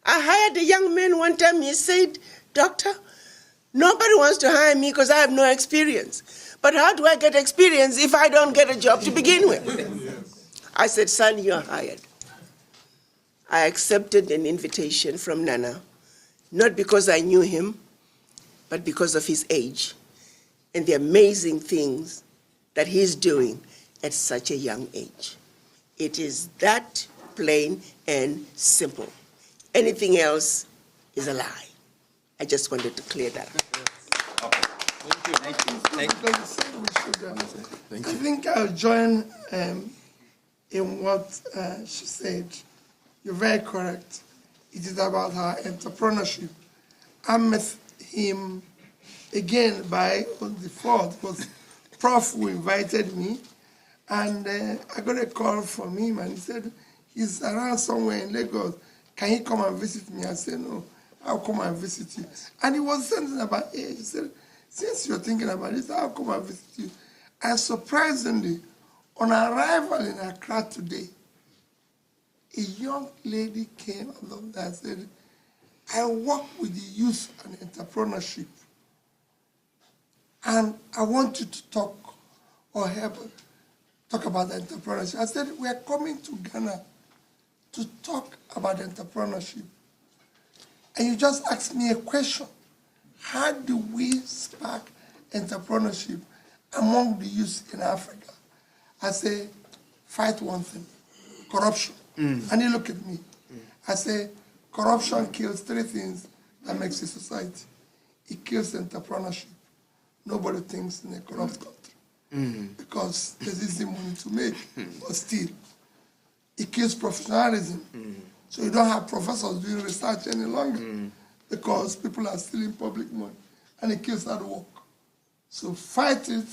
I hired a young man one time, he said, "Doctor, nobody wants to hire me because I have no experience. But how do I get experience if I don't get a job to begin with?" I said, "Son, you're hired." I accepted an invitation from Nana, not because I knew him, but because of his age and the amazing things that he's doing at such a young age. It is that plain and simple. Anything else is a lie. I just wanted to clear that up. I think I'll join in what she said. You're very correct. It is about her entrepreneurship. I met him again on the 4th, because Prof who invited me, and I got a call from him, and he said he's around somewhere in Lagos. Can he come and visit me? I said, no, I'll come and visit you. And he was saying about age. He said, since you're thinking about this, I'll come and visit you. And surprisingly, on arrival in Accra today, a young lady came along and said, I work with the youth and entrepreneurship, and I want you to talk or help talk about entrepreneurship. I said, we are coming to Ghana to talk about entrepreneurship. And you just asked me a question. How do we spark entrepreneurship among the youth in Africa? I say, fight one thing, corruption. And you look at me. I say, corruption kills 3 things that makes a society. It kills entrepreneurship. Nobody thinks in a corrupt country because there's easy money to make, but still. It kills professionalism. So you don't have professors doing research any longer because people are stealing public money, and it kills hard work. So fight it,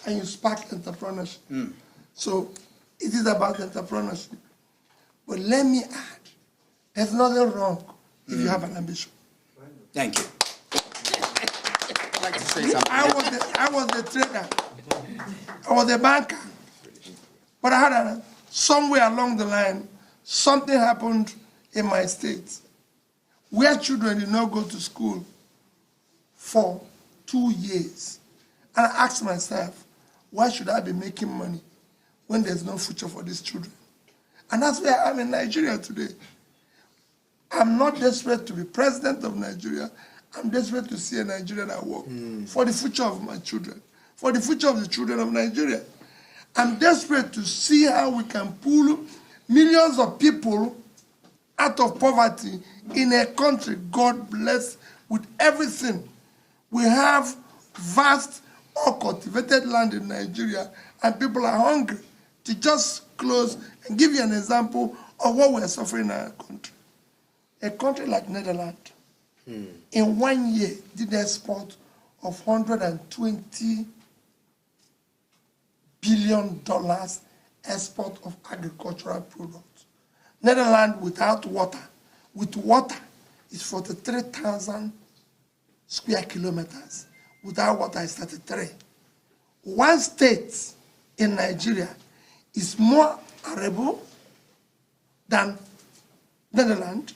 and you spark entrepreneurship. So it is about entrepreneurship. But let me add, there's nothing wrong if you have an ambition. Thank you. I'd like to say something. I was the trader. I was a banker. But I had somewhere along the line, something happened in my state where children did not go to school for 2 years. And I asked myself, why should I be making money when there's no future for these children? And that's where I'm in Nigeria today. I'm not desperate to be president of Nigeria. I'm desperate to see a Nigeria that works for the future of my children, for the future of the children of Nigeria. I'm desperate to see how we can pull millions of people out of poverty in a country, God bless, with everything. We have vast, uncultivated land in Nigeria, and people are hungry. To just close and give you an example of what we are suffering in our country. A country like Netherlands, in 1 year, did export of $120 billion export of agricultural products. Netherlands without water, with water, is 43,000 square kilometers. Without water, it's 33. one state in Nigeria is more arable than Netherlands,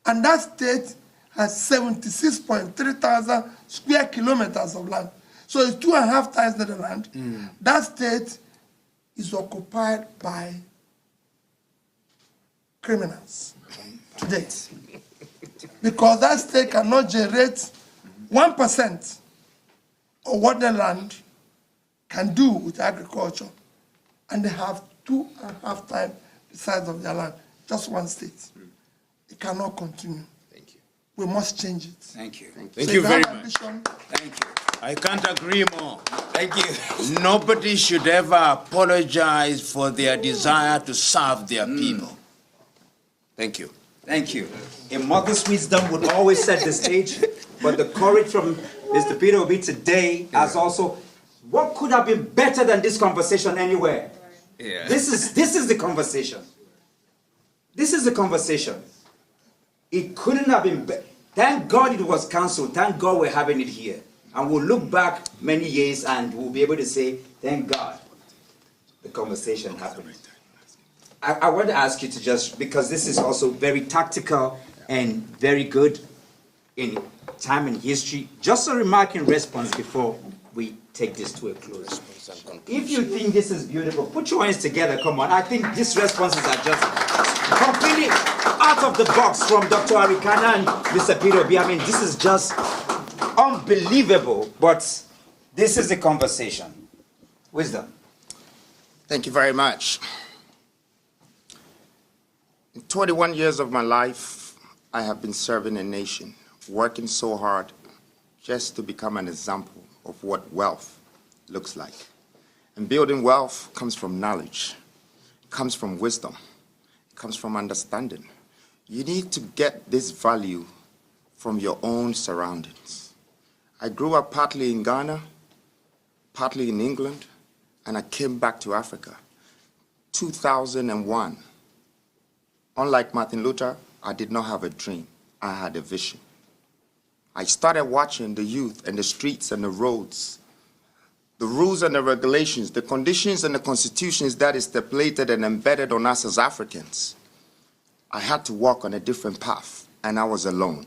and that state has 76.3 thousand square kilometers of land. So it's 2.5 times Netherlands. That state is occupied by criminals today. Because that state cannot generate 1% of what the land can do with agriculture. And they have 2.5 times the size of their land, just one state. It cannot continue. Thank you. We must change it. Thank you. Thank you very much. Ambition, Thank you. I can't agree more. Thank you. Nobody should ever apologize for their desire to serve their people. Thank you. Thank you. A mother's wisdom would always set the stage, but the courage from Mr. Peter Obi today has also, what could have been better than this conversation anywhere? Yeah. This is the conversation. This is the conversation. It couldn't have been better. Thank God it was cancelled. Thank God we're having it here. And we'll look back many years and we'll be able to say, thank God the conversation happened. I want to ask you to just, because this is also very tactical and very good in time and history, just a remark in response before we take this to a close. If you think this is beautiful, put your hands together, come on. I think these responses are just completely out of the box from Dr. Arikana and Mr. Peter Obi. I mean, this is just unbelievable, but this is the conversation. Wisdom. Thank you very much. In 21 years of my life, I have been serving a nation, working so hard just to become an example of what wealth looks like. And building wealth comes from knowledge, comes from wisdom, comes from understanding. You need to get this value from your own surroundings. I grew up partly in Ghana, partly in England, and I came back to Africa. 2001. Unlike Martin Luther, I did not have a dream. I had a vision. I started watching the youth and the streets and the roads, the rules and the regulations, the conditions and the constitutions that is stipulated and embedded on us as Africans. I had to walk on a different path, and I was alone.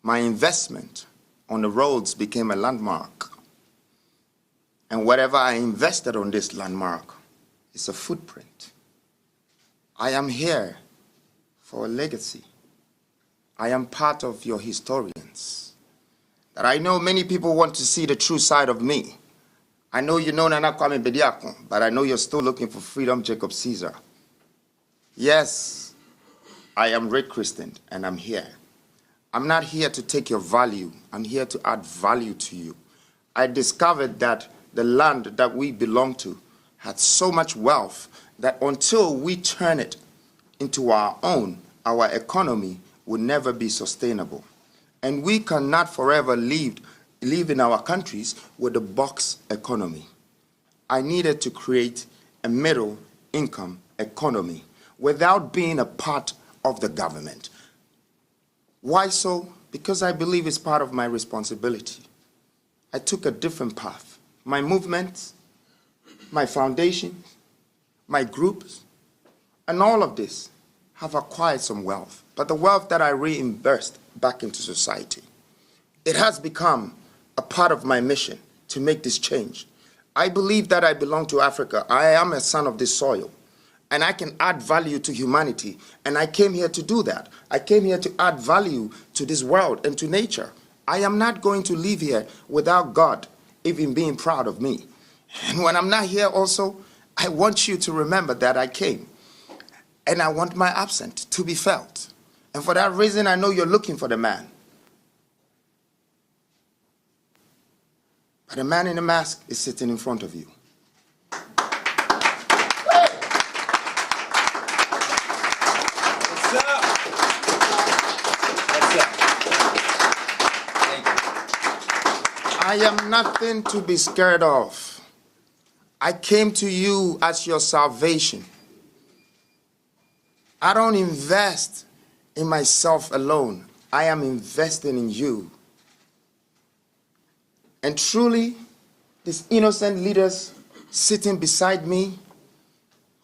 My investment on the roads became a landmark. And whatever I invested on this landmark is a footprint. I am here for a legacy. I am part of your historians. That I know many people want to see the true side of me. I know you know Nana Kwame Beyecha, but I know you're still looking for freedom, Jacob Caesar. Yes, I am re-christened and I'm here. I'm not here to take your value. I'm here to add value to you. I discovered that the land that we belong to had so much wealth that until we turn it into our own, our economy will never be sustainable. And we cannot forever live in our countries with a box economy. I needed to create a middle income economy without being a part of the government. Why so? Because I believe it's part of my responsibility. I took a different path. My movements, my foundations, my groups, and all of this have acquired some wealth, but the wealth that I reimbursed back into society, it has become a part of my mission to make this change. I believe that I belong to Africa. I am a son of this soil, and I can add value to humanity, and I came here to do that. I came here to add value to this world and to nature. I am not going to live here without God even being proud of me. And when I'm not here also, I want you to remember that I came. And I want my absence to be felt. And for that reason, I know you're looking for the man. But the man in the mask is sitting in front of you. What's up? What's up? Thank you. I am nothing to be scared of. I came to you as your salvation. I don't invest in myself alone. I am investing in you. And truly, his innocent leaders sitting beside me,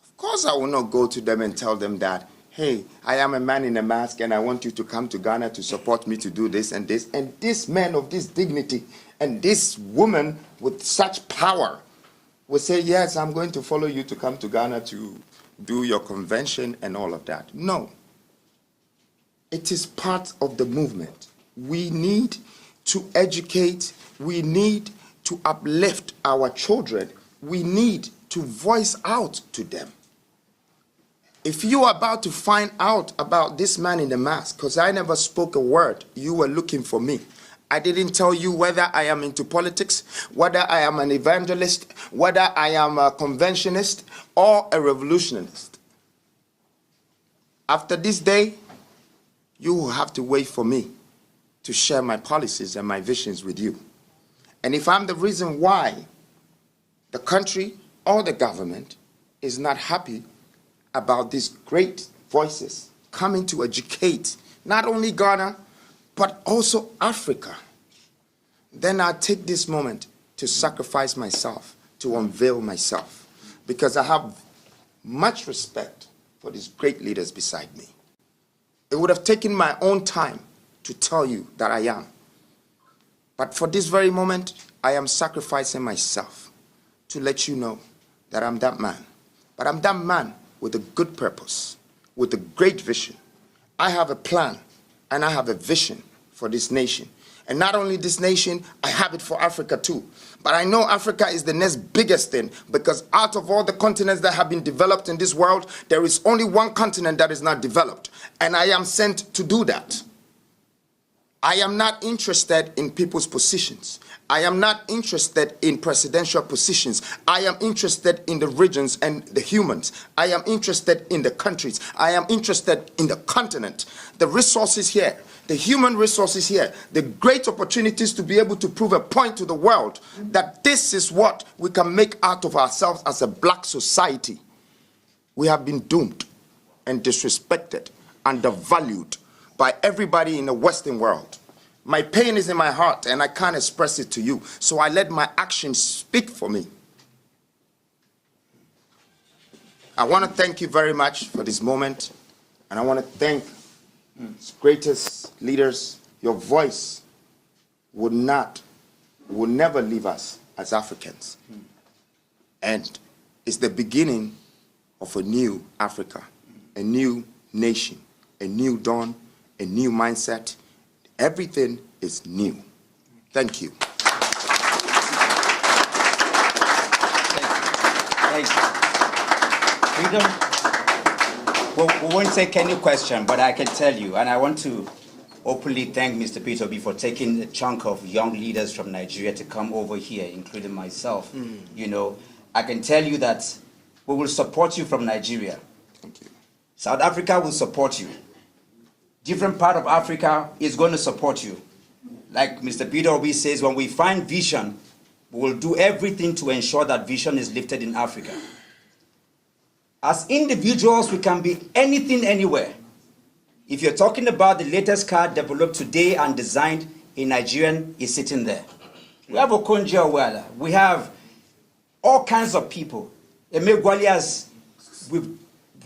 of course I will not go to them and tell them that, hey, I am a man in a mask and I want you to come to Ghana to support me to do this and this. And this man of this dignity and this woman with such power will say, yes, I'm going to follow you to come to Ghana to do your convention and all of that. No. It is part of the movement. We need to educate. We need to uplift our children. We need to voice out to them. If you are about to find out about this man in the mask, because I never spoke a word, you were looking for me. I didn't tell you whether I am into politics, whether I am an evangelist, whether I am a conventionist or a revolutionist. After this day, you will have to wait for me to share my policies and my visions with you. And if I'm the reason why the country or the government is not happy about these great voices coming to educate not only Ghana, but also Africa, then I'll take this moment to sacrifice myself, to unveil myself, because I have much respect for these great leaders beside me. It would have taken my own time to tell you that I am. But for this very moment, I am sacrificing myself to let you know that I'm that man. But I'm that man with a good purpose, with a great vision. I have a plan and I have a vision for this nation. And not only this nation, I have it for Africa too. But I know Africa is the next biggest thing, because out of all the continents that have been developed in this world, there is only one continent that is not developed. And I am sent to do that. I am not interested in people's positions. I am not interested in presidential positions. I am interested in the regions and the humans. I am interested in the countries. I am interested in the continent. The resources here, the human resources here, the great opportunities to be able to prove a point to the world that this is what we can make out of ourselves as a black society. We have been doomed and disrespected, undervalued by everybody in the Western world. My pain is in my heart and I can't express it to you, so I let my actions speak for me. I want to thank you very much for this moment, and I want to thank its greatest leaders. Your voice will never leave us as Africans. And it's the beginning of a new Africa, a new nation, a new dawn, a new mindset. Everything is new. Thank you. Thank you. Freedom. We won't take any question, but I can tell you, and I want to openly thank Mr. Peter Obi for taking a chunk of young leaders from Nigeria to come over here, including myself. You know, I can tell you that we will support you from Nigeria. Thank you. South Africa will support you. Different part of Africa is going to support you. Like Mr. Peter Obi says, when we find vision, we will do everything to ensure that vision is lifted in Africa. As individuals, we can be anything, anywhere. If you're talking about the latest car developed today and designed in Nigerian, is sitting there. We have Okonjo Iweala. We have all kinds of people. We've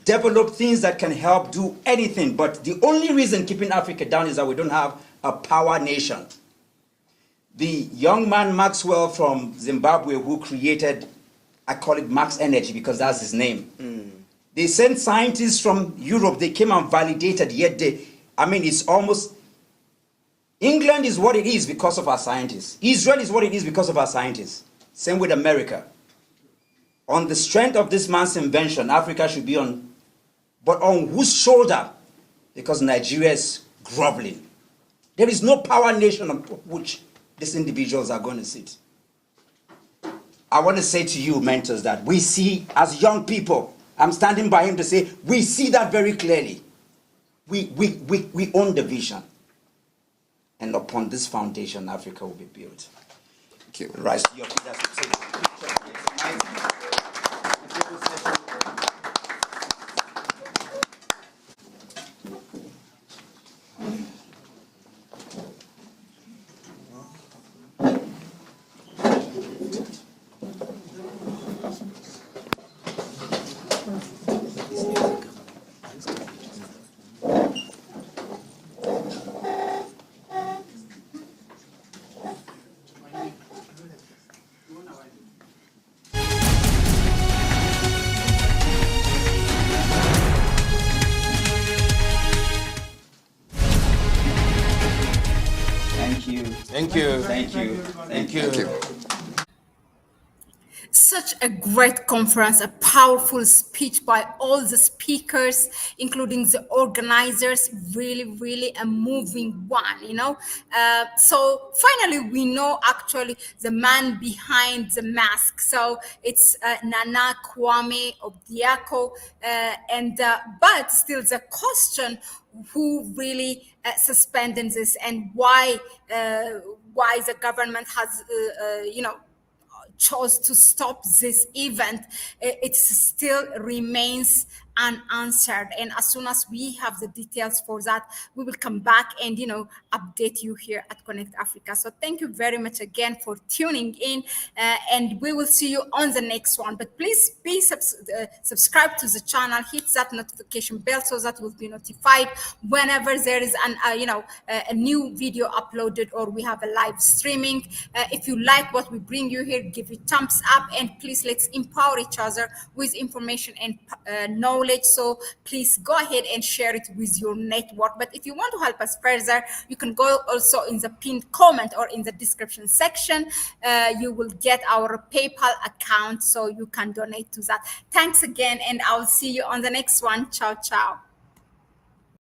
developed things that can help do anything. But the only reason keeping Africa down is that we don't have a power nation. The young man Maxwell from Zimbabwe who created, I call it Max Energy because that's his name. They sent scientists from Europe. They came and validated, yet it's almost, England is what it is because of our scientists. Israel is what it is because of our scientists. Same with America. On the strength of this man's invention, Africa should be on, but on whose shoulder? Because Nigeria is groveling. There is no power nation on which these individuals are going to sit. I want to say to you, mentors, that we see as young people, I'm standing by him to say, we see that very clearly. We own the vision. And upon this foundation, Africa will be built. Thank you. Rise to your feet. Thank you. Thank you. Thank you. Thank you. Such a great conference, a powerful speech by all the speakers, including the organizers. Really, really a moving one, you know. So finally, we know actually the man behind the mask. So it's Nana Kwame Obiako, but still the question: who really suspended this, and why the government has, chose to stop this event, it still remains unanswered. And as soon as we have the details for that, we will come back and update you here at Connect Africa. So thank you very much again for tuning in, and we will see you on the next one. But please be subscribe to the channel, hit that notification bell so that you'll be notified whenever there is a new video uploaded or we have a live streaming. If you like what we bring you here, give it thumbs up, and please let's empower each other with information and knowledge. So please go ahead and share it with your network. But if you want to help us further, you can go also in the pinned comment or in the description section. You will get our PayPal account so you can donate to that. Thanks again, and I'll see you on the next one. Ciao, ciao.